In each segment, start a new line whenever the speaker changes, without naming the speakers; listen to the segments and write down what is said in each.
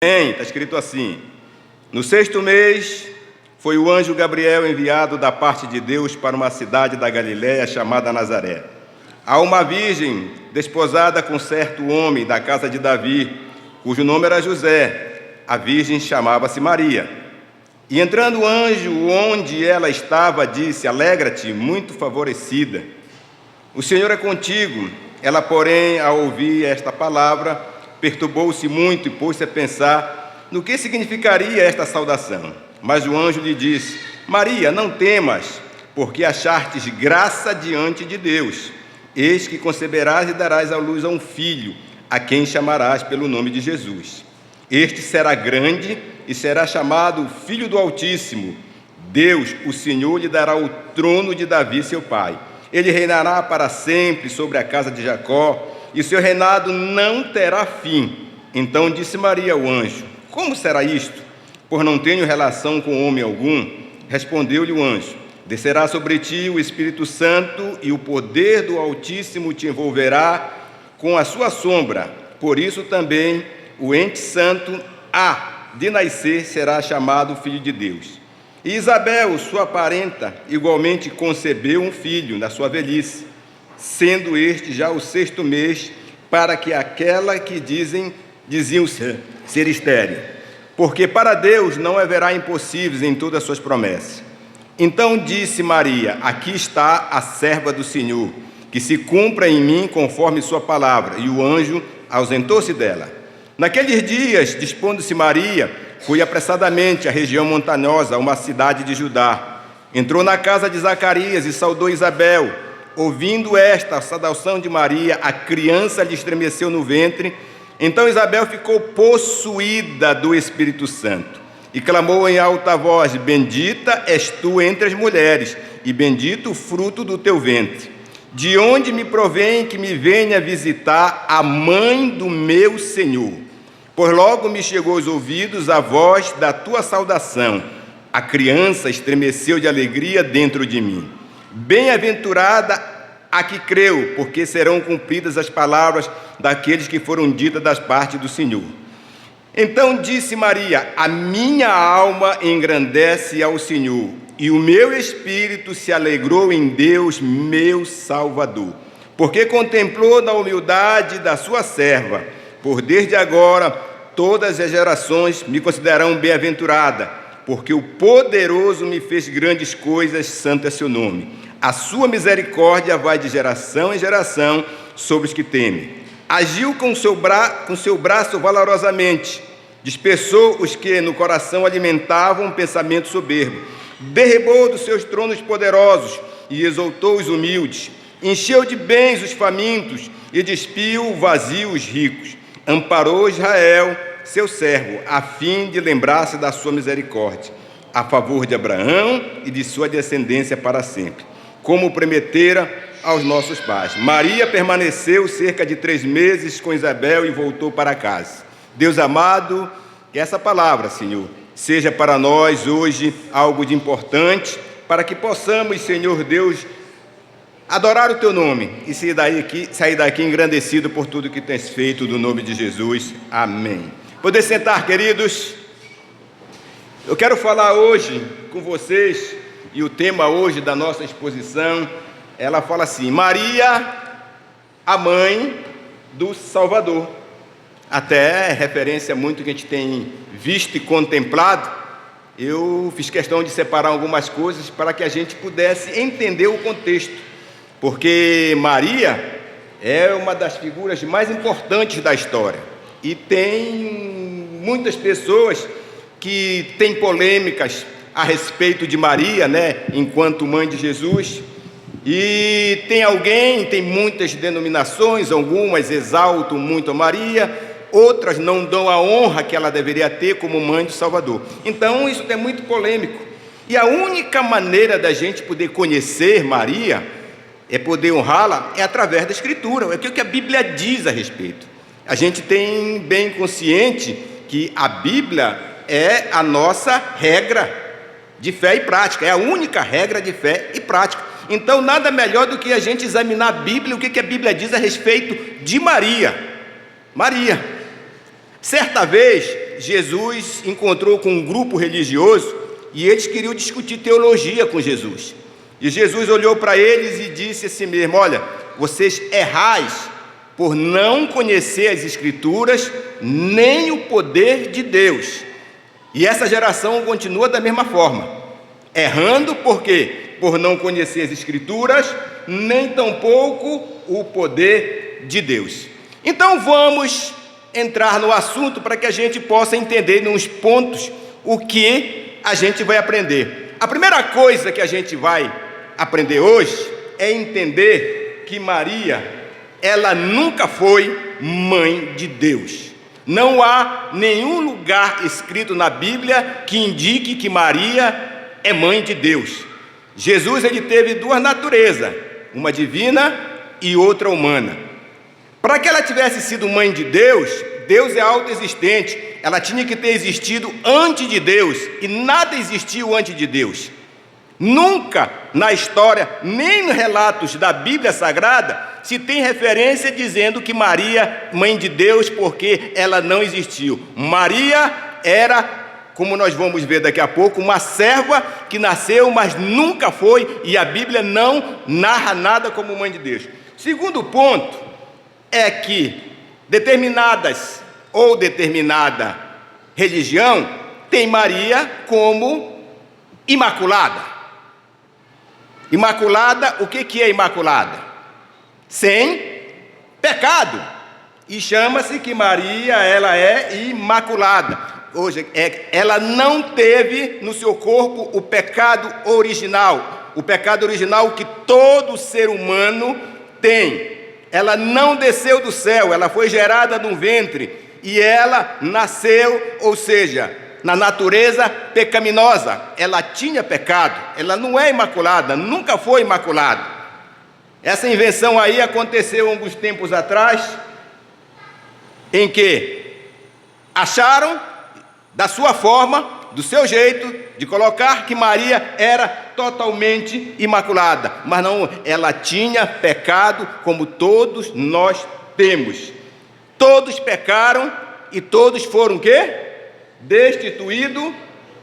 Está escrito assim: no 6º mês foi o anjo Gabriel enviado da parte de Deus para uma cidade da Galiléia chamada Nazaré, a uma virgem desposada com certo homem da casa de Davi, cujo nome era José. A virgem chamava-se Maria. E entrando o anjo onde ela estava, disse: alegra-te, muito favorecida, o Senhor é contigo. Ela, porém, ao ouvir esta palavra, perturbou-se muito e pôs-se a pensar no que significaria esta saudação. Mas o anjo lhe disse: Maria, não temas, porque achartes graça diante de Deus. Eis que conceberás e darás à luz a um filho, a quem chamarás pelo nome de Jesus. Este será grande e será chamado Filho do Altíssimo. Deus, o Senhor, lhe dará o trono de Davi, seu pai. Ele reinará para sempre sobre a casa de Jacó, e seu reinado não terá fim. Então disse Maria ao anjo: como será isto? Por não tenho relação com homem algum. Respondeu-lhe o anjo: descerá sobre ti o Espírito Santo, e o poder do Altíssimo te envolverá com a sua sombra. Por isso também o ente santo há de nascer será chamado Filho de Deus. E Isabel, sua parenta, igualmente concebeu um filho na sua velhice, sendo este já o 6º mês, para que aquela que diziam ser estéril. Porque para Deus não haverá impossíveis em todas as suas promessas. Então disse Maria: aqui está a serva do Senhor, que se cumpra em mim conforme sua palavra. E o anjo ausentou-se dela. Naqueles dias, dispondo-se Maria, foi apressadamente à região montanhosa, a uma cidade de Judá. Entrou na casa de Zacarias e saudou Isabel. Ouvindo esta saudação de Maria, a criança lhe estremeceu no ventre. Então Isabel ficou possuída do Espírito Santo e clamou em alta voz: bendita és tu entre as mulheres, e bendito o fruto do teu ventre. De onde me provém que me venha visitar a mãe do meu Senhor? Pois logo me chegou aos ouvidos a voz da tua saudação. A criança estremeceu de alegria dentro de mim. Bem-aventurada a que creu, porque serão cumpridas as palavras daqueles que foram ditas das partes do Senhor. Então disse Maria: a minha alma engrandece ao Senhor, e o meu espírito se alegrou em Deus, meu Salvador, porque contemplou na humildade da sua serva. Por desde agora todas as gerações me considerarão bem-aventurada, porque o poderoso me fez grandes coisas, santo é seu nome. A sua misericórdia vai de geração em geração sobre os que temem. Agiu com seu braço valorosamente, dispersou os que no coração alimentavam um pensamento soberbo, derribou dos seus tronos poderosos e exaltou os humildes, encheu de bens os famintos e despiu vazios os ricos. Amparou Israel, seu servo, a fim de lembrar-se da sua misericórdia, a favor de Abraão e de sua descendência para sempre, como prometera aos nossos pais. Maria permaneceu cerca de 3 meses com Isabel e voltou para casa. Deus amado, que essa palavra, Senhor, seja para nós hoje algo de importante, para que possamos, Senhor Deus, adorar o teu nome e sair daqui engrandecido por tudo que tens feito, no nome de Jesus. Amém. Poder sentar, queridos. Eu quero falar hoje com vocês, e o tema hoje da nossa exposição, ela fala assim: Maria, a mãe do Salvador. Até referência muito que a gente tem visto e contemplado, eu fiz questão de separar algumas coisas para que a gente pudesse entender o contexto, porque Maria é uma das figuras mais importantes da história, e tem muitas pessoas que têm polêmicas a respeito de Maria, enquanto mãe de Jesus. E tem muitas denominações, algumas exaltam muito a Maria, outras não dão a honra que ela deveria ter como mãe do Salvador. Então isso é muito polêmico. E a única maneira da gente poder conhecer Maria, poder honrá-la, é através da Escritura, é o que a Bíblia diz a respeito. A gente tem bem consciente que a Bíblia é a nossa regra de fé e prática, é a única regra de fé e prática. Então nada melhor do que a gente examinar a Bíblia, o que a Bíblia diz a respeito de Maria. Certa vez Jesus encontrou com um grupo religioso e eles queriam discutir teologia com Jesus. E Jesus olhou para eles e disse assim mesmo: olha, vocês errais por não conhecer as Escrituras nem o poder de Deus. E essa geração continua da mesma forma, errando por quê? Por não conhecer as Escrituras, nem tampouco o poder de Deus. Então vamos entrar no assunto para que a gente possa entender nos pontos o que a gente vai aprender. A primeira coisa que a gente vai aprender hoje é entender que Maria, ela nunca foi mãe de Deus. Não há nenhum lugar escrito na Bíblia que indique que Maria é mãe de Deus. Jesus, ele teve duas naturezas, uma divina e outra humana. Para que ela tivesse sido mãe de Deus, Deus é autoexistente, ela tinha que ter existido antes de Deus, e nada existiu antes de Deus. Nunca na história, nem nos relatos da Bíblia Sagrada, se tem referência dizendo que Maria, mãe de Deus, porque ela não existiu. Maria era, como nós vamos ver daqui a pouco, uma serva que nasceu, mas nunca foi, e a Bíblia não narra nada como mãe de Deus. Segundo ponto é que determinada religião tem Maria como imaculada. Imaculada, o que é imaculada? Sem pecado. E chama-se que Maria, ela é imaculada. Hoje, ela não teve no seu corpo o pecado original. O pecado original que todo ser humano tem. Ela não desceu do céu, ela foi gerada no ventre. E ela nasceu, ou seja, na natureza pecaminosa. Ela tinha pecado, ela não é imaculada, nunca foi imaculada. Essa invenção aí aconteceu alguns tempos atrás, em que acharam, da sua forma, do seu jeito, de colocar que Maria era totalmente imaculada. Mas não, ela tinha pecado como todos nós temos. Todos pecaram e todos foram o quê? Destituído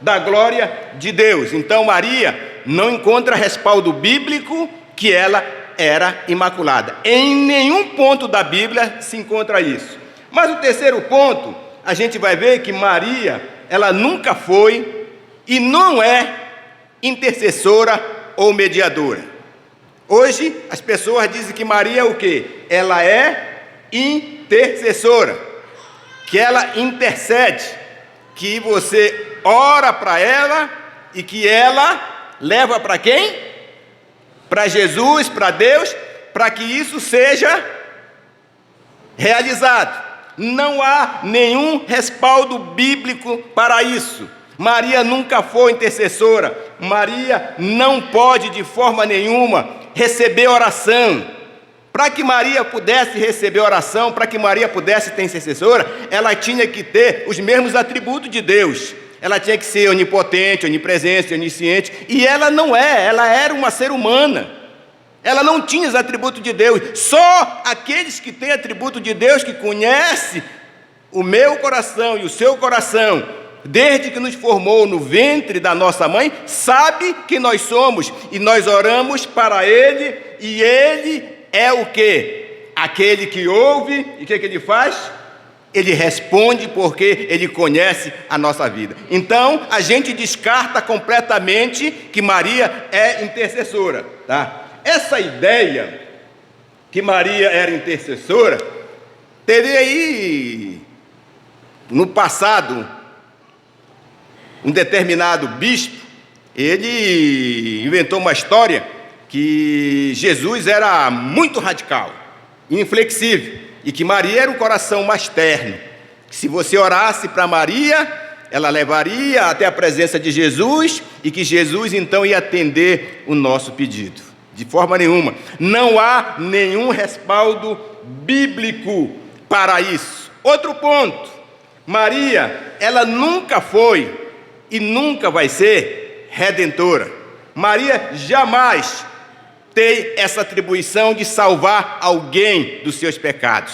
da glória de Deus. Então Maria não encontra respaldo bíblico que ela era imaculada. Em nenhum ponto da Bíblia se encontra isso. Mas o terceiro ponto, a gente vai ver que Maria, ela nunca foi e não é intercessora ou mediadora. Hoje as pessoas dizem que Maria é o quê? Ela é intercessora, que ela intercede, que você ora para ela e que ela leva para quem? Para Jesus, para Deus, para que isso seja realizado. Não há nenhum respaldo bíblico para isso. Maria nunca foi intercessora. Maria não pode de forma nenhuma receber oração. Para que Maria pudesse receber oração, para que Maria pudesse ser intercessora, ela tinha que ter os mesmos atributos de Deus. Ela tinha que ser onipotente, onipresente, onisciente, e ela não é, ela era uma ser humana. Ela não tinha os atributos de Deus. Só aqueles que têm atributo de Deus, que conhecem o meu coração e o seu coração, desde que nos formou no ventre da nossa mãe, sabe que nós somos, e nós oramos para Ele, e Ele é o quê? Aquele que ouve, e o que ele faz? Ele responde porque Ele conhece a nossa vida. Então, a gente descarta completamente que Maria é intercessora, tá? Essa ideia que Maria era intercessora, teve aí, no passado, um determinado bispo, ele inventou uma história que Jesus era muito radical, inflexível, e que Maria era o coração mais terno. Que se você orasse para Maria, ela levaria até a presença de Jesus, e que Jesus então ia atender o nosso pedido. De forma nenhuma. Não há nenhum respaldo bíblico para isso. Outro ponto. Maria, ela nunca foi e nunca vai ser redentora. Maria jamais tem essa atribuição de salvar alguém dos seus pecados.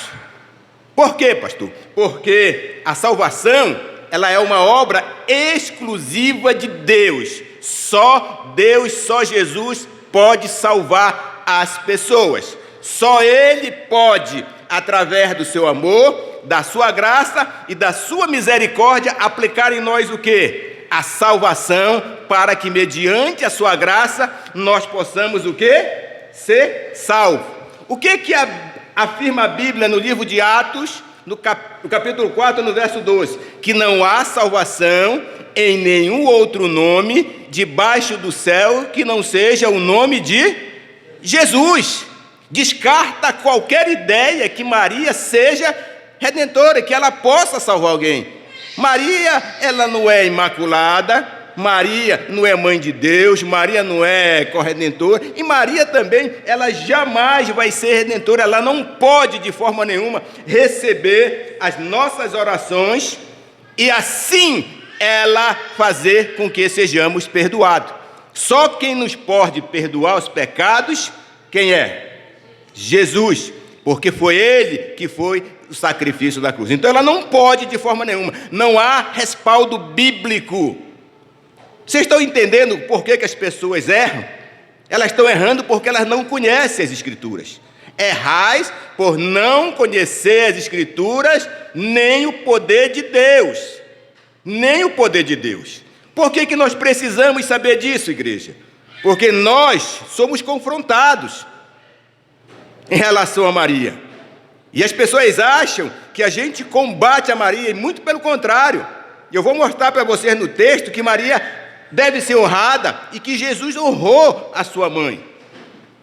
Por quê, pastor? Porque a salvação ela é uma obra exclusiva de Deus. Só Deus, só Jesus pode salvar as pessoas. Só Ele pode, através do seu amor, da sua graça e da sua misericórdia, aplicar em nós o quê? A salvação, para que mediante a sua graça nós possamos o quê? Ser salvos. O que afirma a Bíblia no livro de Atos, no capítulo 4, no verso 12? Que não há salvação em nenhum outro nome debaixo do céu que não seja o nome de Jesus. Descarta qualquer ideia que Maria seja redentora, que ela possa salvar alguém. Maria, ela não é imaculada, Maria não é mãe de Deus, Maria não é corredentora, e Maria também, ela jamais vai ser redentora, ela não pode de forma nenhuma receber as nossas orações e assim ela fazer com que sejamos perdoados. Só quem nos pode perdoar os pecados, quem é? Jesus, porque foi Ele que foi o sacrifício da cruz. Então ela não pode de forma nenhuma, não há respaldo bíblico. Vocês estão entendendo por que as pessoas erram? Elas estão errando porque elas não conhecem as Escrituras. Errais por não conhecer as Escrituras, nem o poder de Deus. Nem o poder de Deus. Por que nós precisamos saber disso, igreja? Porque nós somos confrontados em relação a Maria. E as pessoas acham que a gente combate a Maria, e muito pelo contrário. Eu vou mostrar para vocês no texto que Maria deve ser honrada e que Jesus honrou a sua mãe.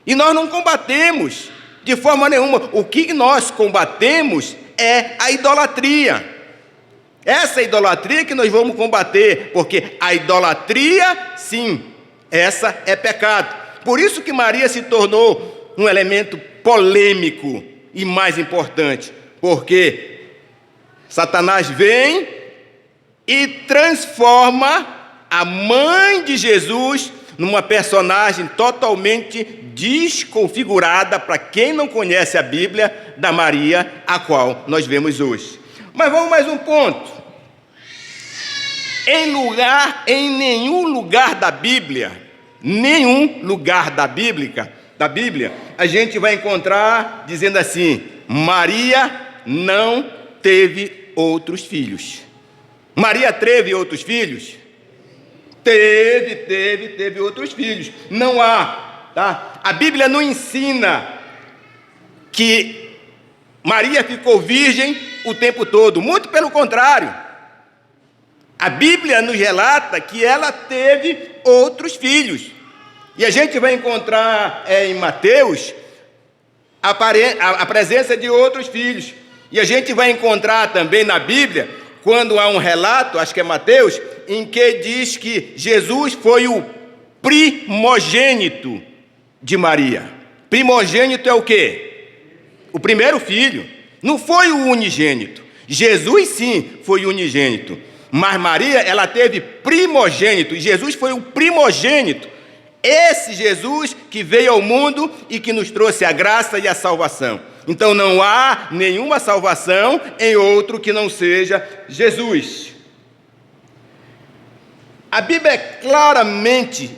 E nós não combatemos de forma nenhuma. O que nós combatemos é a idolatria. Essa idolatria que nós vamos combater, porque a idolatria, sim, essa é pecado. Por isso que Maria se tornou um elemento polêmico e mais importante, porque Satanás vem e transforma a mãe de Jesus numa personagem totalmente desconfigurada, para quem não conhece a Bíblia, da Maria, a qual nós vemos hoje. Mas vamos mais um ponto. Em nenhum lugar da Bíblia, da Bíblia, a gente vai encontrar dizendo assim: Maria não teve outros filhos. Maria teve outros filhos? Teve outros filhos. Não há, tá? A Bíblia não ensina que Maria ficou virgem o tempo todo. Muito pelo contrário. A Bíblia nos relata que ela teve outros filhos. E a gente vai encontrar em Mateus a presença de outros filhos. E a gente vai encontrar também na Bíblia, quando há um relato, acho que é Mateus, em que diz que Jesus foi o primogênito de Maria. Primogênito é o quê? O primeiro filho. Não foi o unigênito. Jesus, sim, foi o unigênito. Mas Maria, ela teve primogênito. E Jesus foi o primogênito. Esse Jesus que veio ao mundo e que nos trouxe a graça e a salvação. Então não há nenhuma salvação em outro que não seja Jesus. A Bíblia claramente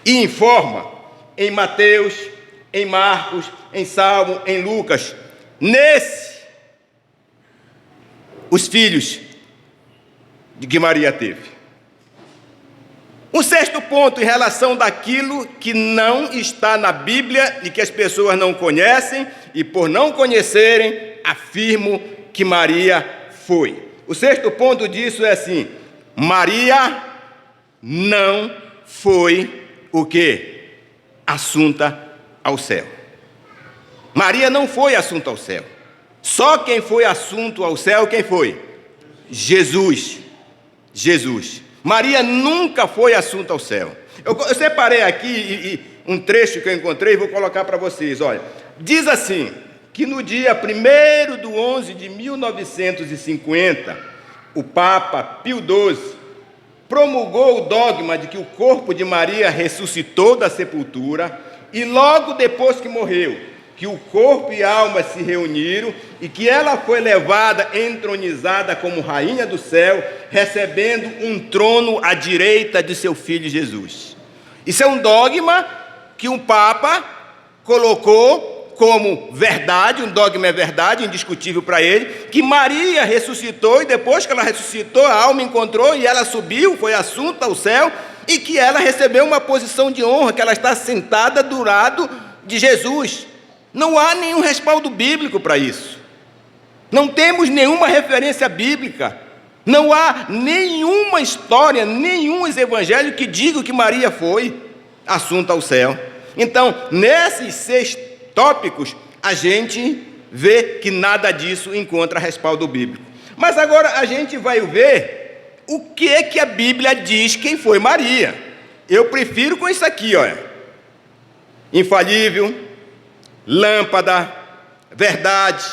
informa em Mateus, em Marcos, em Salmo, em Lucas, os filhos de que Maria teve. Um sexto ponto em relação daquilo que não está na Bíblia e que as pessoas não conhecem, e por não conhecerem, afirmo que Maria foi. O sexto ponto disso é assim: Maria não foi o quê? Assunta ao céu. Maria não foi assunto ao céu. Só quem foi assunto ao céu, quem foi? Jesus. Maria nunca foi assunto ao céu. Eu separei aqui um trecho que eu encontrei e vou colocar para vocês. Olha, diz assim, que no dia 1º de 11 de 1950, o Papa Pio XII promulgou o dogma de que o corpo de Maria ressuscitou da sepultura e logo depois que morreu, que o corpo e a alma se reuniram e que ela foi levada, entronizada como rainha do céu, recebendo um trono à direita de seu filho Jesus. Isso é um dogma que um Papa colocou como verdade, um dogma é verdade, indiscutível para ele, que Maria ressuscitou e depois que ela ressuscitou, a alma encontrou e ela subiu, foi assunta ao céu, e que ela recebeu uma posição de honra, que ela está sentada do lado de Jesus. Não há nenhum respaldo bíblico para isso. Não temos nenhuma referência bíblica. Não há nenhuma história, nenhum evangelho que diga que Maria foi assunta ao céu. Então, nesses 6 tópicos, a gente vê que nada disso encontra respaldo bíblico. Mas agora a gente vai ver o que é que a Bíblia diz quem foi Maria. Eu prefiro com isso aqui, olha. Infalível, lâmpada, verdade.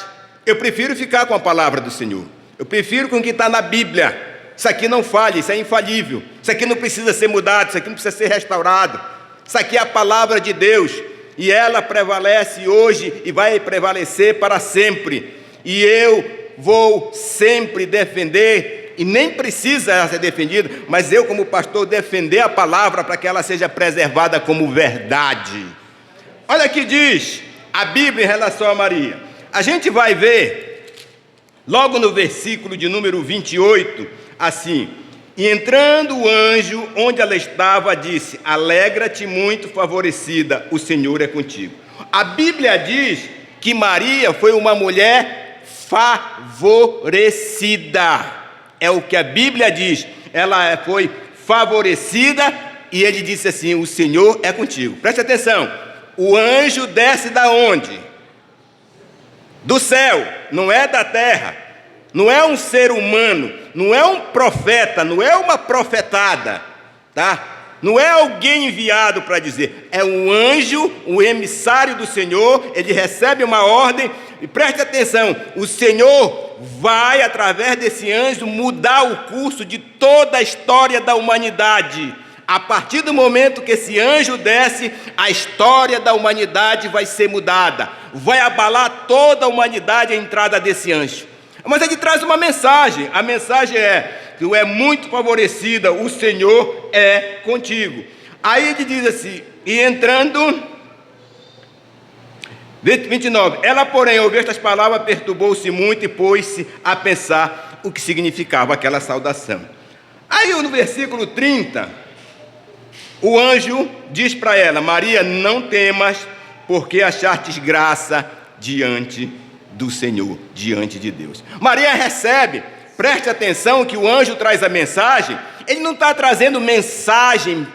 Eu prefiro ficar com a palavra do Senhor. Eu prefiro com o que está na Bíblia. Isso aqui não falha, isso é infalível. Isso aqui não precisa ser mudado, isso aqui não precisa ser restaurado. Isso aqui é a palavra de Deus. E ela prevalece hoje e vai prevalecer para sempre. E eu vou sempre defender, e nem precisa ela ser defendida, mas eu como pastor defender a palavra para que ela seja preservada como verdade. Olha o que diz a Bíblia em relação a Maria. A gente vai ver, logo no versículo de número 28, assim: e entrando o anjo onde ela estava, disse: alegra-te muito, favorecida, o Senhor é contigo. A Bíblia diz que Maria foi uma mulher favorecida. É o que a Bíblia diz. Ela foi favorecida e ele disse assim: o Senhor é contigo. Preste atenção. O anjo desce da onde? Do céu, não é da terra. Não é um ser humano, não é um profeta, não é uma profetada, tá? Não é alguém enviado para dizer, é um anjo, um emissário do Senhor, ele recebe uma ordem, e preste atenção, o Senhor vai, através desse anjo, mudar o curso de toda a história da humanidade. A partir do momento que esse anjo desce, a história da humanidade vai ser mudada, vai abalar toda a humanidade a entrada desse anjo. Mas ele traz uma mensagem, a mensagem é que é muito favorecida, o Senhor é contigo. Aí ele diz assim, e entrando, 29, ela porém, ao ouvir estas palavras, perturbou-se muito e pôs-se a pensar o que significava aquela saudação. Aí no versículo 30, o anjo diz para ela: Maria, não temas, porque achartes graça diante do Senhor, diante de Deus. Maria recebe, preste atenção que o anjo traz a mensagem, ele não está trazendo mensagem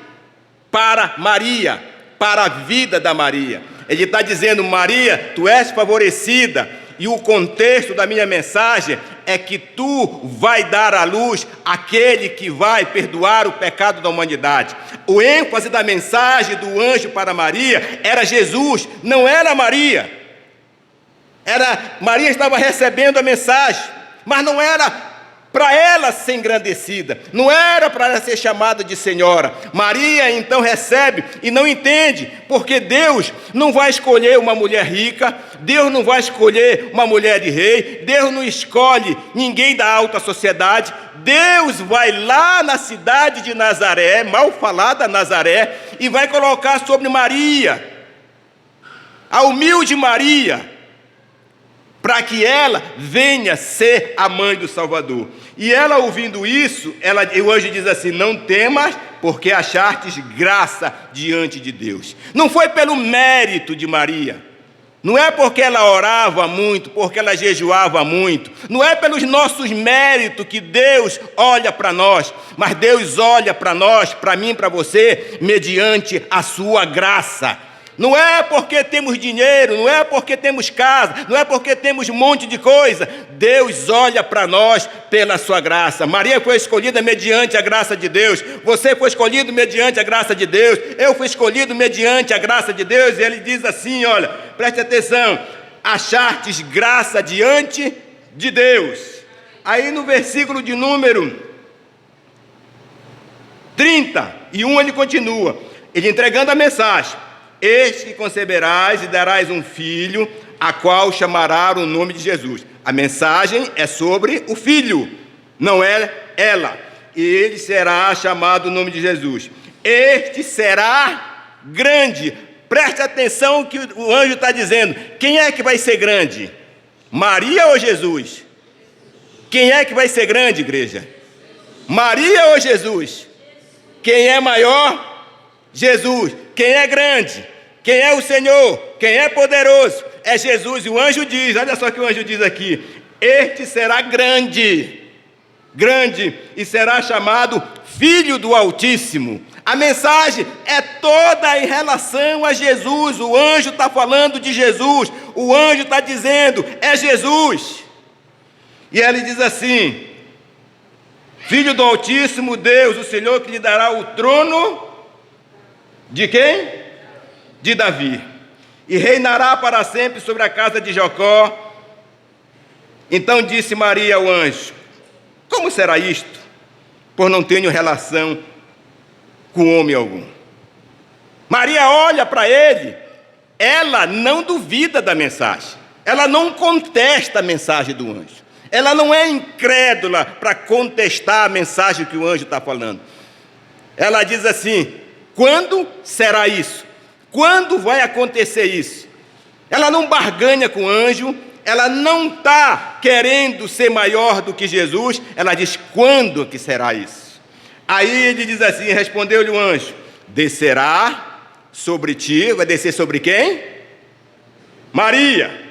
para Maria, para a vida da Maria. Ele está dizendo: Maria, tu és favorecida, e o contexto da minha mensagem é que tu vai dar à luz aquele que vai perdoar o pecado da humanidade. O ênfase da mensagem do anjo para Maria era Jesus, não era Maria. Maria estava recebendo a mensagem, mas não era para ela ser engrandecida, não era para ela ser chamada de senhora. Maria então recebe e não entende, porque Deus não vai escolher uma mulher rica, Deus não vai escolher uma mulher de rei, Deus não escolhe ninguém da alta sociedade. Deus vai lá na cidade de Nazaré, mal falada Nazaré, e vai colocar sobre Maria, a humilde Maria, para que ela venha ser a mãe do Salvador. E ela, ouvindo isso, o anjo diz assim: não temas, porque achartes graça diante de Deus. Não foi pelo mérito de Maria, não é porque ela orava muito, porque ela jejuava muito, não é pelos nossos méritos que Deus olha para nós, mas Deus olha para nós, para mim, para você, mediante a sua graça. Não é porque temos dinheiro, não é porque temos casa, não é porque temos um monte de coisa. Deus olha para nós pela sua graça. Maria foi escolhida mediante a graça de Deus. Você foi escolhido mediante a graça de Deus. Eu fui escolhido mediante a graça de Deus. E ele diz assim, olha, preste atenção: achartes graça diante de Deus. Aí no versículo de número 31 ele continua, ele entregando a mensagem. eis que conceberás e darás um filho, a qual chamará o nome de Jesus. A mensagem é sobre o filho, não é ela. E ele será chamado o nome de Jesus. Este será grande. Preste atenção que o anjo está dizendo. Quem é que vai ser grande? Maria ou Jesus? Quem é que vai ser grande, igreja? Maria ou Jesus? Quem é maior? Jesus. Quem é grande? Quem é o Senhor? Quem é poderoso? É Jesus. E o anjo diz, olha só o que o anjo diz aqui: este será grande, grande, e será chamado Filho do Altíssimo. A mensagem é toda em relação a Jesus. O anjo está falando de Jesus. O anjo está dizendo, é Jesus. E ele diz assim: Filho do Altíssimo Deus, o Senhor que lhe dará o trono de quem? De Davi. E reinará para sempre sobre a casa de Jacó. Então disse Maria ao anjo: como será isto? Pois não tenho relação com homem algum. Maria olha para ele, ela não duvida da mensagem, ela não contesta a mensagem do anjo, ela não é incrédula para contestar a mensagem que o anjo está falando. Ela diz assim: quando será isso? Quando vai acontecer isso? Ela não barganha com o anjo, ela não está querendo ser maior do que Jesus, ela diz: quando que será isso? Aí ele diz assim, respondeu-lhe o anjo: descerá sobre ti, vai descer sobre quem? Maria.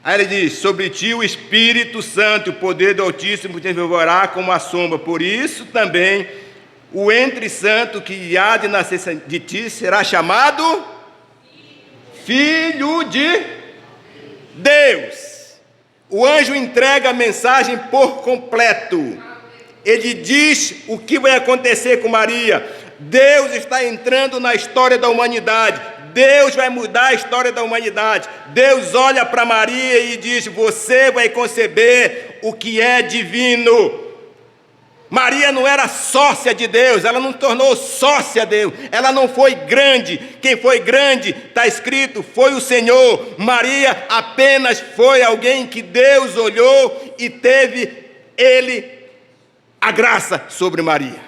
Aí ele diz: sobre ti o Espírito Santo, o poder do Altíssimo te envolverá como a sombra, por isso também o entre santo que há de nascer de ti será chamado Filho de Deus. O anjo entrega a mensagem por completo. Ele diz o que vai acontecer com Maria. Deus está entrando na história da humanidade. Deus vai mudar a história da humanidade. Deus olha para Maria e diz: você vai conceber o que é divino. Maria não era sócia de Deus, ela não tornou sócia de Deus, ela não foi grande. Quem foi grande, está escrito, foi o Senhor. Maria apenas foi alguém que Deus olhou e teve a graça sobre Maria.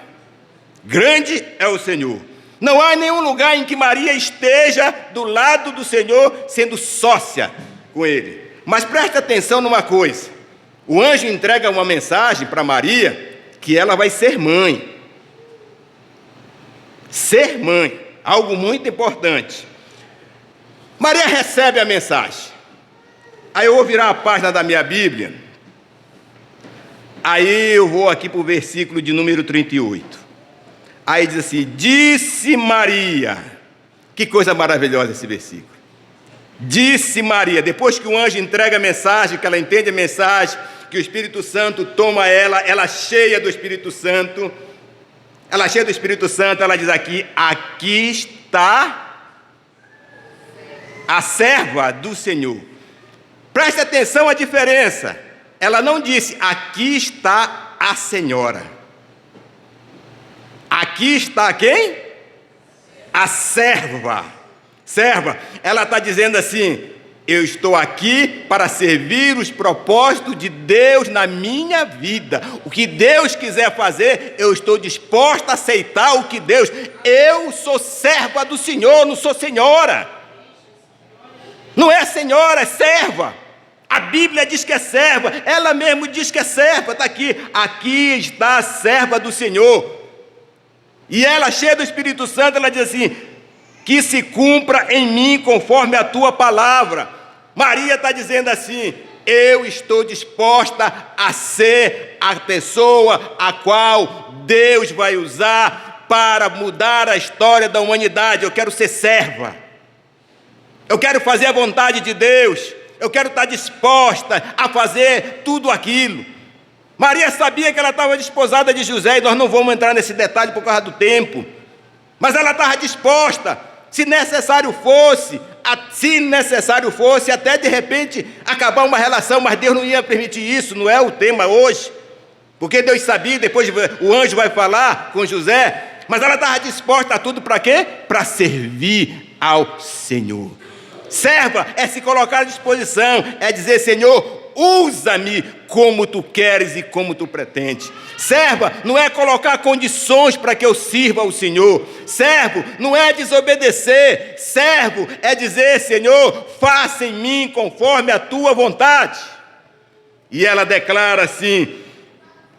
Grande é o Senhor. Não há nenhum lugar em que Maria esteja do lado do Senhor sendo sócia com Ele. Mas preste atenção numa coisa: o anjo entrega uma mensagem para Maria que ela vai ser mãe. Ser mãe, algo muito importante. Maria recebe a mensagem. Aí eu vou virar a página da minha Bíblia. Aí eu vou aqui para o versículo de número 38. Aí diz assim: disse Maria. Que coisa maravilhosa esse versículo. Disse Maria, depois que o anjo entrega a mensagem, que ela entende a mensagem, que o Espírito Santo toma ela cheia do Espírito Santo, ela diz aqui: aqui está a serva do Senhor. Preste atenção à diferença. Ela não disse: aqui está a senhora. Aqui está quem? A serva. Serva. Ela está dizendo assim: eu estou aqui para servir os propósitos de Deus na minha vida. O que Deus quiser fazer, eu estou disposta a aceitar o que Deus... Eu sou serva do Senhor, não sou senhora. Não é senhora, é serva. A Bíblia diz que é serva, ela mesmo diz que é serva, está aqui. Aqui está a serva do Senhor. E ela, cheia do Espírito Santo, ela diz assim: que se cumpra em mim conforme a tua palavra. Maria está dizendo assim: eu estou disposta a ser a pessoa a qual Deus vai usar para mudar a história da humanidade. Eu quero ser serva. Eu quero fazer a vontade de Deus. Eu quero estar disposta a fazer tudo aquilo. Maria sabia que ela estava desposada de José, e nós não vamos entrar nesse detalhe por causa do tempo. Mas ela estava disposta, se necessário fosse, até de repente acabar uma relação, mas Deus não ia permitir isso, não é o tema hoje. Porque Deus sabia, depois o anjo vai falar com José, mas ela estava disposta a tudo para quê? Para servir ao Senhor. Serva é se colocar à disposição, é dizer: Senhor, usa-me como tu queres e como tu pretendes. Serva não é colocar condições para que eu sirva ao Senhor. Servo não é desobedecer. Servo é dizer: Senhor, faça em mim conforme a tua vontade. E ela declara assim: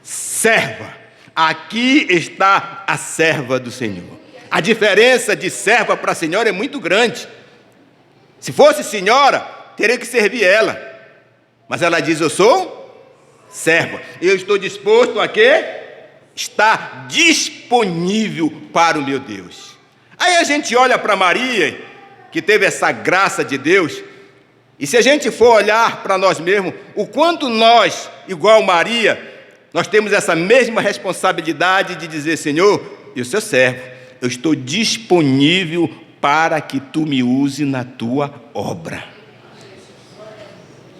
serva, aqui está a serva do Senhor. A diferença de serva para senhora é muito grande. Se fosse senhora, teria que servir ela. Mas ela diz: eu sou serva. Eu estou disposto a quê? Estar disponível para o meu Deus. Aí a gente olha para Maria, que teve essa graça de Deus, e se a gente for olhar para nós mesmos, o quanto nós, igual Maria, nós temos essa mesma responsabilidade de dizer: Senhor, eu sou servo, eu estou disponível para que tu me use na tua obra.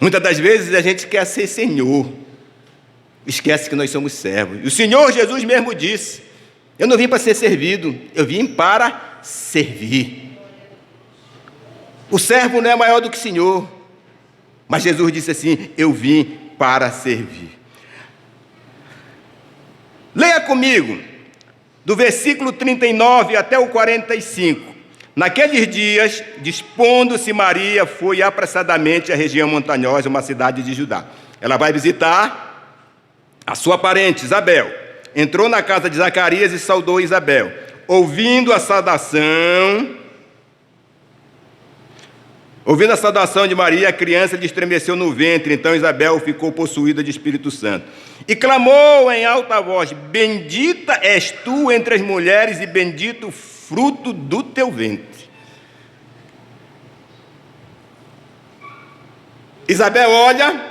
Muitas das vezes a gente quer ser Senhor, esquece que nós somos servos. E o Senhor Jesus mesmo disse: eu não vim para ser servido, eu vim para servir. O servo não é maior do que o Senhor, mas Jesus disse assim: eu vim para servir. Leia comigo, do versículo 39 até o 45. Naqueles dias, dispondo-se Maria, foi apressadamente à região montanhosa, uma cidade de Judá. Ela vai visitar a sua parente, Isabel. Entrou na casa de Zacarias e saudou Isabel. Ouvindo a saudação de Maria, a criança lhe estremeceu no ventre. Então Isabel ficou possuída de Espírito Santo. E clamou em alta voz: bendita és tu entre as mulheres e bendito o fruto do teu ventre. Isabel olha,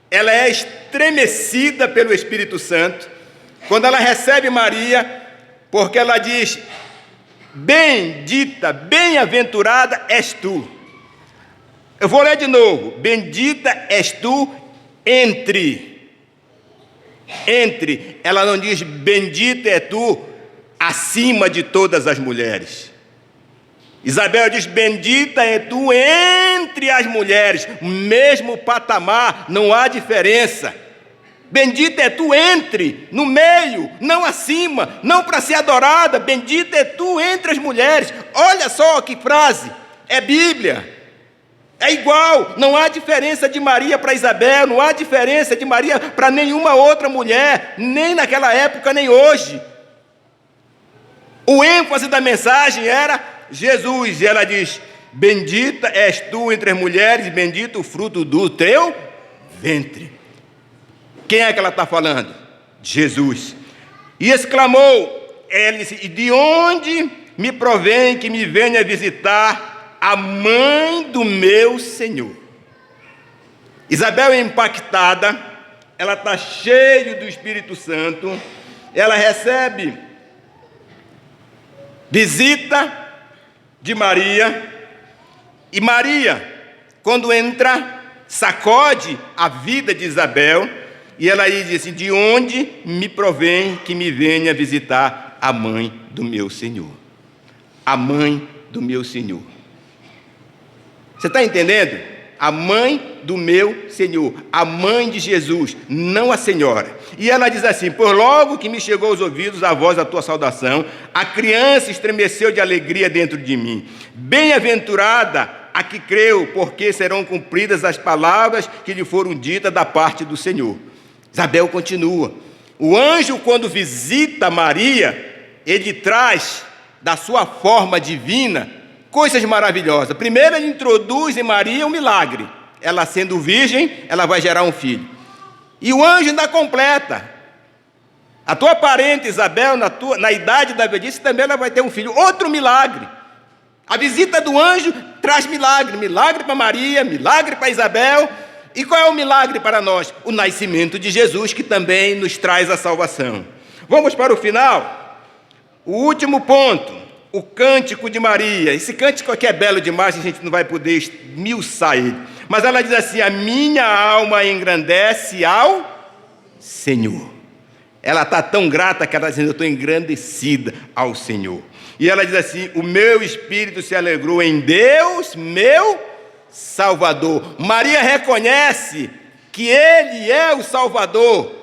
ela é estremecida pelo Espírito Santo, quando ela recebe Maria, porque ela diz: bendita, bem-aventurada és tu. Eu vou ler de novo: bendita és tu entre. Ela não diz: bendita é tu acima de todas as mulheres. Isabel diz: bendita é tu entre as mulheres. Mesmo patamar, não há diferença. Bendita é tu entre, no meio, não acima, não para ser adorada. Bendita é tu entre as mulheres. Olha só que frase, é Bíblia. É igual, não há diferença de Maria para Isabel, não há diferença de Maria para nenhuma outra mulher, nem naquela época, nem hoje. O ênfase da mensagem era Jesus, e ela diz: bendita és tu entre as mulheres, e bendito o fruto do teu ventre. Quem é que ela está falando? Jesus. E exclamou, ela disse: e de onde me provém que me venha visitar a mãe do meu Senhor? Isabel é impactada, ela está cheia do Espírito Santo, ela recebe visita de Maria, e Maria, quando entra, sacode a vida de Isabel, e ela aí diz assim: de onde me provém que me venha visitar a mãe do meu Senhor? A mãe do meu Senhor. Você está entendendo? A mãe do meu Senhor, a mãe de Jesus, não a senhora. E ela diz assim: por logo que me chegou aos ouvidos a voz da tua saudação, a criança estremeceu de alegria dentro de mim. Bem-aventurada a que creu, porque serão cumpridas as palavras que lhe foram ditas da parte do Senhor. Isabel continua: o anjo, quando visita Maria, ele traz da sua forma divina coisas maravilhosas. Primeiro, ele introduz em Maria um milagre. Ela sendo virgem, ela vai gerar um filho. E o anjo ainda completa: a tua parente Isabel, na idade da velhice, também ela vai ter um filho. Outro milagre. A visita do anjo traz milagre. Milagre para Maria, milagre para Isabel. E qual é o milagre para nós? O nascimento de Jesus, que também nos traz a salvação. Vamos para o final. O último ponto: o cântico de Maria. Esse cântico aqui é belo demais, a gente não vai poder esmiuçar ele. Mas ela diz assim: a minha alma engrandece ao Senhor. Ela está tão grata que ela está dizendo: eu estou engrandecida ao Senhor. E ela diz assim: o meu espírito se alegrou em Deus, meu Salvador. Maria reconhece que Ele é o Salvador,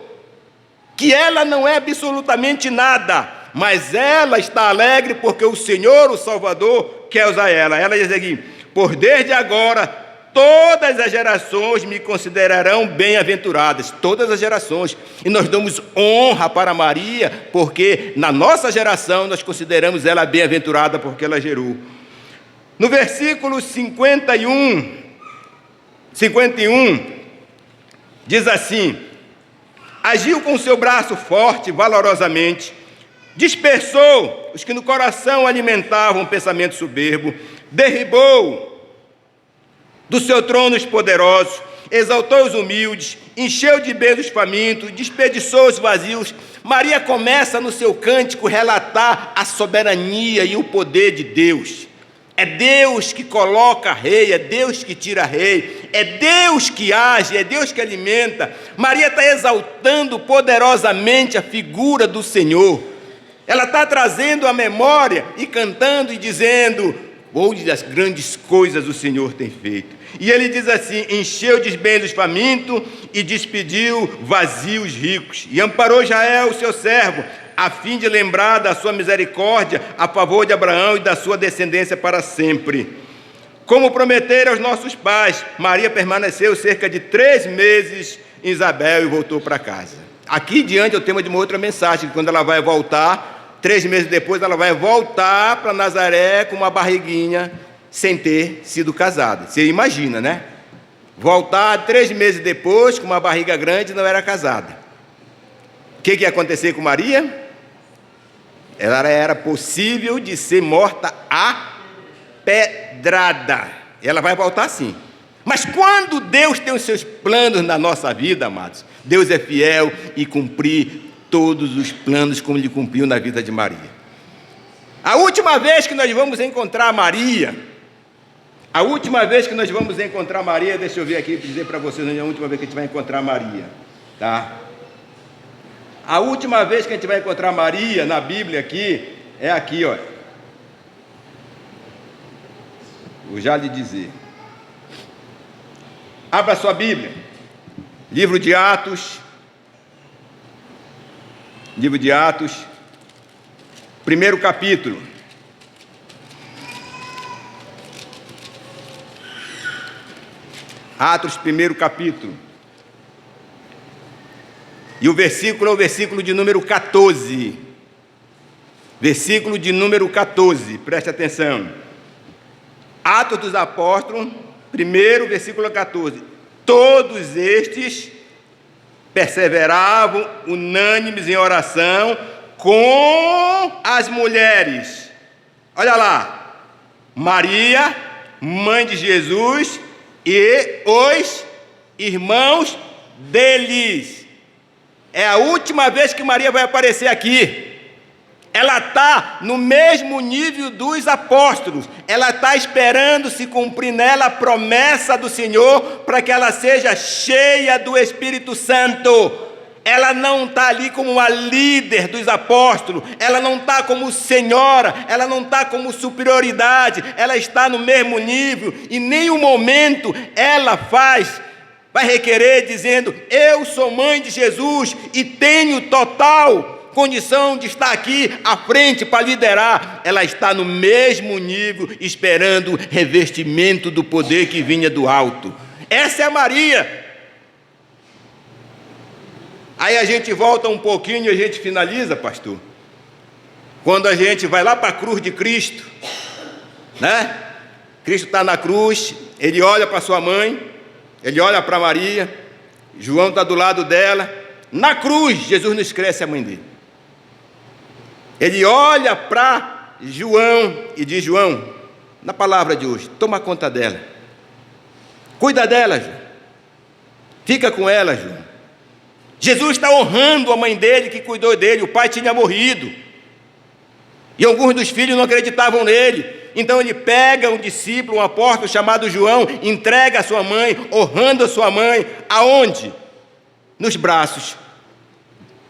que ela não é absolutamente nada, mas ela está alegre porque o Senhor, o Salvador, quer usar ela. Ela diz aqui: por desde agora todas as gerações me considerarão bem-aventuradas. Todas as gerações. E nós damos honra para Maria, porque na nossa geração nós consideramos ela bem-aventurada porque ela gerou. No versículo 51, diz assim: agiu com seu braço forte, valorosamente, dispersou os que no coração alimentavam um pensamento soberbo, derribou do seu trono os poderosos, exaltou os humildes, encheu de bens os famintos, desperdiçou os vazios. Maria começa no seu cântico relatar a soberania e o poder de Deus. É Deus que coloca rei, é Deus que tira rei, é Deus que age, é Deus que alimenta. Maria está exaltando poderosamente a figura do Senhor. Ela está trazendo a memória e cantando e dizendo: onde as grandes coisas o Senhor tem feito. E ele diz assim: encheu de bens os famintos e despediu vazios ricos. E amparou Israel, seu servo, a fim de lembrar da sua misericórdia a favor de Abraão e da sua descendência para sempre. Como prometeram aos nossos pais, Maria permaneceu cerca de 3 meses em Isabel e voltou para casa. Aqui diante é o tema de uma outra mensagem, que quando ela vai voltar, 3 meses depois, ela vai voltar para Nazaré com uma barriguinha, sem ter sido casada. Você imagina, né? Voltar 3 meses depois com uma barriga grande, não era casada. O que ia acontecer com Maria? Ela era possível de ser morta a pedrada. Ela vai voltar sim. Mas quando Deus tem os seus planos na nossa vida, amados, Deus é fiel e cumprir todos os planos como Ele cumpriu na vida de Maria. A última vez que nós vamos encontrar Maria, deixa eu ver aqui, dizer para vocês onde é a última vez que a gente vai encontrar Maria, tá? A última vez que a gente vai encontrar Maria na Bíblia aqui, é aqui, ó. Vou já lhe dizer. Abra sua Bíblia, livro de Atos, primeiro capítulo. Atos, primeiro capítulo. E o versículo é o versículo de número 14. Versículo de número 14, preste atenção. Atos dos Apóstolos, primeiro, versículo 14. Todos estes perseveravam unânimes em oração com as mulheres. Olha lá. Maria, mãe de Jesus, e os irmãos deles. É a última vez que Maria vai aparecer aqui. Ela está no mesmo nível dos apóstolos. Ela está esperando se cumprir nela a promessa do Senhor para que ela seja cheia do Espírito Santo. Ela não está ali como uma líder dos apóstolos, ela não está como senhora, ela não está como superioridade, ela está no mesmo nível, e em nenhum momento ela vai requerer dizendo: eu sou mãe de Jesus e tenho total condição de estar aqui à frente para liderar. Ela está no mesmo nível, esperando o revestimento do poder que vinha do alto. Essa é a Maria. Aí a gente volta um pouquinho e a gente finaliza, pastor. Quando a gente vai lá para a cruz de Cristo, né? Cristo está na cruz, ele olha para sua mãe, ele olha para Maria, João está do lado dela. Na cruz, Jesus não esquece a mãe dele. Ele olha para João e diz: João, na palavra de hoje, toma conta dela. Cuida dela, João. Fica com ela, João. Jesus está honrando a mãe dele que cuidou dele. O pai tinha morrido e alguns dos filhos não acreditavam nele. Então ele pega um discípulo, um apóstolo chamado João, entrega a sua mãe, honrando a sua mãe. Aonde? Nos braços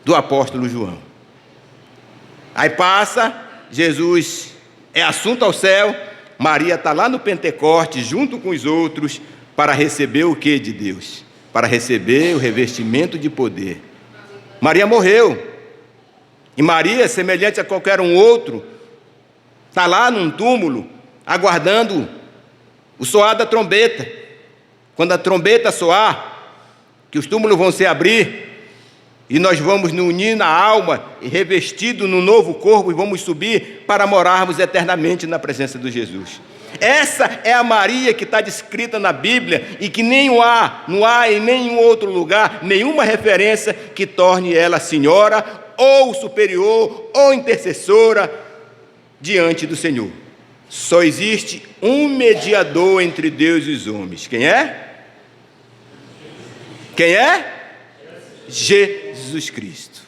do apóstolo João. Aí passa, Jesus é assunto ao céu, Maria está lá no Pentecostes, junto com os outros, para receber o que de Deus? Para receber o revestimento de poder. Maria morreu. E Maria, semelhante a qualquer um outro, está lá num túmulo, aguardando o soar da trombeta. Quando a trombeta soar, que os túmulos vão se abrir, e nós vamos nos unir na alma, e revestido no novo corpo, e vamos subir para morarmos eternamente na presença de Jesus. Essa é a Maria que está descrita na Bíblia, e que não há em nenhum outro lugar, nenhuma referência que torne ela senhora, ou superior, ou intercessora diante do Senhor. Só existe um mediador entre Deus e os homens. Quem é? Quem é? Jesus Cristo.